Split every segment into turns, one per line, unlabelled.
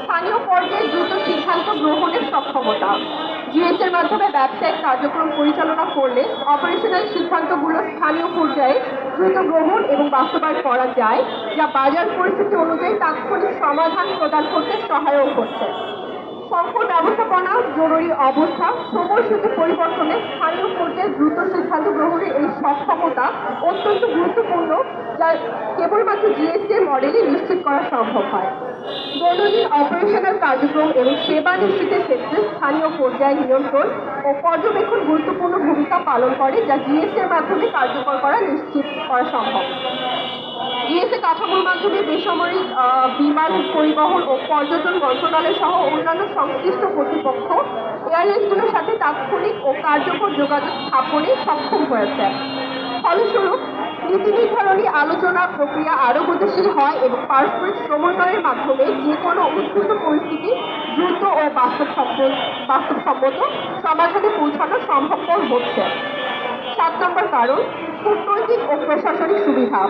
স্থানীয় পর্যায়ে দ্রুত সিদ্ধান্ত গ্রহণের সক্ষমতা। জিএস এর মাধ্যমে ব্যবসায়িক কার্যক্রম পরিচালনা করলে অপারেশনাল সিদ্ধান্তগুলো স্থানীয় পর্যায়ে দ্রুত গ্রহণ এবং বাস্তবায়ন করা যায়, যা বাজার পরিস্থিতি অনুযায়ী তাৎক্ষণিক সমাধান প্রদান করতে সহায়ক হচ্ছে। সংকট ব্যবস্থাপনা, জরুরি অবস্থা, সময়সূচি পরিবর্তনে স্থানীয় পর্যায়ে দ্রুত সিদ্ধান্ত গ্রহণের এই সক্ষমতা অত্যন্ত গুরুত্বপূর্ণ, যা কেবলমাত্র জিএসটি মডেলে নিশ্চিত করা সম্ভব হয়। দৈনন্দিন অপারেশনাল কার্যক্রম এবং সেবা নিশ্চিতের ক্ষেত্রে স্থানীয় পর্যায়ে নিয়ন্ত্রণ ও পর্যবেক্ষণ গুরুত্বপূর্ণ ভূমিকা পালন করে, যা জিএসটি এর মাধ্যমে কার্যকর করা নিশ্চিত করা সম্ভব। জিএসএ কাঠামোর মাধ্যমে বেসামরিক বিমান পরিবহন ও পর্যটন মন্ত্রণালয় সহ অন্যান্য সংশ্লিষ্ট কর্তৃপক্ষ এয়ারলাইন্সগুলোর সাথে তাৎক্ষণিক ও কার্যকর যোগাযোগ স্থাপনে সক্ষম হয়েছে। ফলস্বরূপ নীতি নির্ধারণী আলোচনা প্রক্রিয়া আরও গতিশীল হয় এবং পারস্পরিক সমন্বয়ের মাধ্যমে যে কোনো উদ্ভূত পরিস্থিতি দ্রুত ও বাস্তবসম্মত সমাধানে পৌঁছানো সম্ভবপর হচ্ছে। 7 নম্বর কারণ, কূটনৈতিক ও প্রশাসনিক সুবিধা।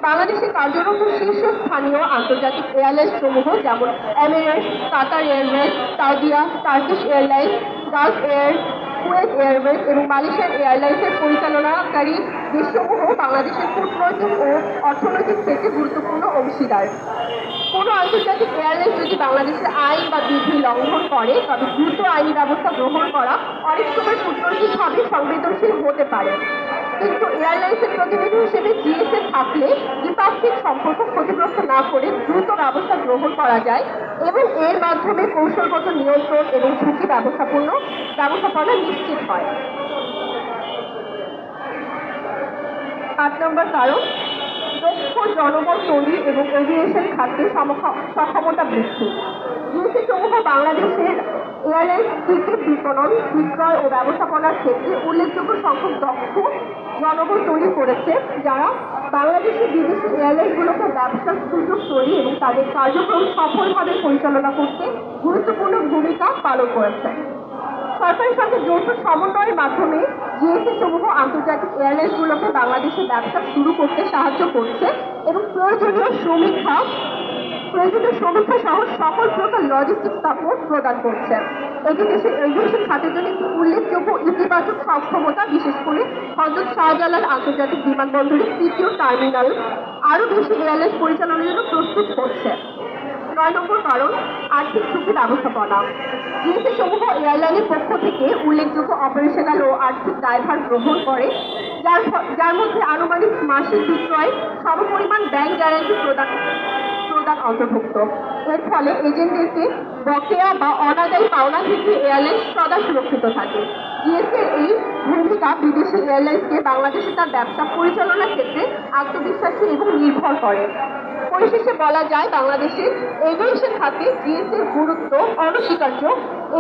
বাংলাদেশে কার্যরত শীর্ষস্থানীয় আন্তর্জাতিক এয়ারলাইন্স সমূহ যেমন Emirates, Qatar Airways, Saudia, Turkish Airlines, Gulf Air, Kuwait Airways এবং মালয়েশিয়ান এয়ারলাইন্সের পরিচালনাকারী দেশসমূহ বাংলাদেশের কূটনৈতিক ও অর্থনৈতিক ক্ষেত্রে গুরুত্বপূর্ণ অংশীদার। কোনো আন্তর্জাতিক এয়ারলাইন্স যদি বাংলাদেশের আইন বা বিধি লঙ্ঘন করে, তবে দ্রুত আইনি ব্যবস্থা গ্রহণ করা অনেক সময় কূটনৈতিকভাবে সংবেদনশীল হতে পারে। কিন্তু এয়ারলাইন্সের প্রতিনিধি হিসেবে জিএসএ থাকলে দ্বিপাক্ষিক সম্পর্ক ক্ষতিগ্রস্ত না করে দ্রুত ব্যবস্থা গ্রহণ করা যায় এবং এর মাধ্যমে কৌশলগত নিয়ন্ত্রণ এবং ঝুঁকি ব্যবস্থাপনা নিশ্চিত হয়। 8 নম্বর কারণ, দক্ষ জনবল তৈরি এবং এভিয়েশন খাতে সক্ষমতা বৃদ্ধি। জিএসএ সমূহ বাংলাদেশের এয়ারলাইন্স টিকিট বিপণন, বিক্রয় ও ব্যবস্থাপনার ক্ষেত্রে উল্লেখযোগ্য সংখ্যক দক্ষ জনবল তৈরি করেছে, যারা বাংলাদেশের বিদেশি এয়ারলাইন্সগুলোকে ব্যবসার সুযোগ তৈরি এবং তাদের কার্যক্রম সফলভাবে পরিচালনা করতে গুরুত্বপূর্ণ ভূমিকা পালন করেছে। সরকারের সঙ্গে যৌথ সমন্বয়ের মাধ্যমে জিএসএ সমূহ আন্তর্জাতিক এয়ারলাইন্সগুলোকে বাংলাদেশে ব্যবসা শুরু করতে সাহায্য করছে এবং প্রয়োজনীয় সমীক্ষা সহ সকল প্রকার লজিস্টিক সাপোর্ট প্রদান করছে। এটি দেশের এভিয়েশন খাতের জন্য একটি উল্লেখযোগ্য ইতিবাচক সক্ষমতা, বিশেষ করে হযরত শাহজালাল আন্তর্জাতিক বিমানবন্দরের 3য় টার্মিনাল আরও বেশি এয়ারলাইন্স পরিচালনার জন্য প্রস্তুত হচ্ছে। 9 নম্বর কারণ, আর্থিক ঝুঁকি ব্যবস্থাপনা। জিএসএ সমূহ এয়ারলাইনের পক্ষ থেকে উল্লেখযোগ্য অপারেশনাল ও আর্থিক দায়ভার গ্রহণ করে, যার মধ্যে আনুমানিক মাসিক বিক্রয় সমপরিমাণ ব্যাংক গ্যারান্টি প্রদান অন্তর্ভুক্ত। এর ফলে এজেন্টদেরকে বকেয়া বা অনাদায়ী পাওনা থেকে এয়ারলাইন্স সদা সুরক্ষিত থাকে। জিএসএর এই ভূমিকা বিদেশি এয়ারলাইন্সকে বাংলাদেশে তার ব্যবসা পরিচালনার ক্ষেত্রে আত্মবিশ্বাসী এবং নির্ভর করে। পরিশেষে বলা যায়, বাংলাদেশের এভিয়েশন খাতে জিএসএর গুরুত্ব অনস্বীকার্য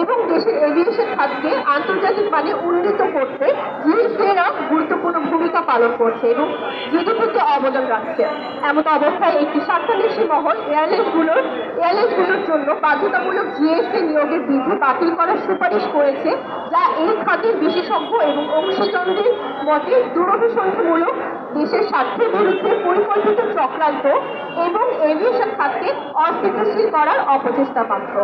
এবং দেশের এভিয়েশন খাতকে আন্তর্জাতিক মানে উন্নীত করতে জিএসএরা গুরুত্বপূর্ণ ভূমিকা পালন করছে এবং জিডিপিতে অবদান রাখছে। এমন অবস্থায় একটি স্বার্থান্বেষী মহল এয়ারলাইন্সগুলোর জন্য বাধ্যতামূলক জিএসএ নিয়োগের বিধি বাতিল করার সুপারিশ করেছে, যা এই খাতের বিশেষজ্ঞ এবং অংশীজনদের মতে দুরভিসন্ধিমূলক, দেশের স্বার্থের বিরুদ্ধে পরিকল্পিত চক্রান্ত এবং এভিয়েশন খাতকে অস্থিতিশীল করার অপচেষ্টা মাত্র।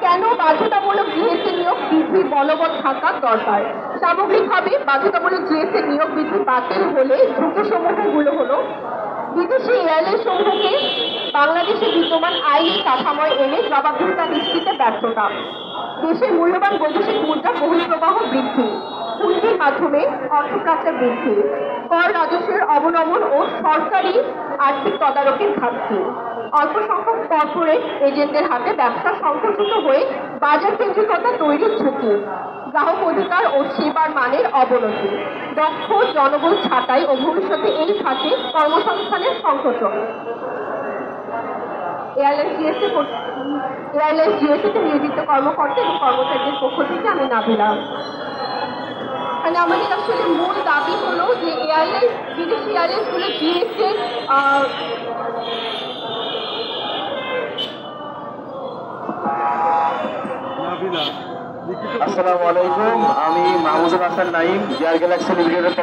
কেন বাধ্যতামূলক জিএসএ নিয়োগ বিধি বলবৎ থাকা দরকার? সামগ্রিকভাবে বাধ্যতামূলক জিএসএ নিয়োগ বিধি বাতিল হলে ঝুঁকি সমূহগুলো হলো: বিদেশি এয়ারলাইন্স সমূহকে বাংলাদেশে বিদ্যমান আইনি কাঠামোয় এনে জবাবদিহিতা নিশ্চিতে ব্যর্থতা, দেশের মূল্যবান বৈদেশিক মুদ্রা বহিঃপ্রবাহ বৃদ্ধি, হুন্ডির মাধ্যমে অর্থপ্রাচার বৃদ্ধি, কর রাজস্বের অবনমন ও সরকারি আর্থিক তদারকির ঘাটতি, অল্প সংখ্যক কর্পোরেট এজেন্টদের হাতে ব্যবসা সংকুচিত হয়ে বাজার কেন্দ্রিকতা তৈরির ঝুঁকি, গ্রাহক অধিকার ও সেবার মানের অবনতি, দক্ষ জনবল ছাঁটাই ও ভবিষ্যতে এই খাতে কর্মসংস্থানের সংকোচন। এয়ারলাইন্স জিএসএতে নিয়োজিত কর্মকর্তা এবং কর্মচারীদের পক্ষ থেকে আমি নাবিলা। মানে আমাদের আসলে মূল দাবি হলো যে বিদেশি এয়ারলাইন্সগুলো জিএসএ
আসসালামু আলাইকুম, আমি মাহমুদুল হাসান নাইম, এয়ার গ্যালাক্সি লিমিটেডের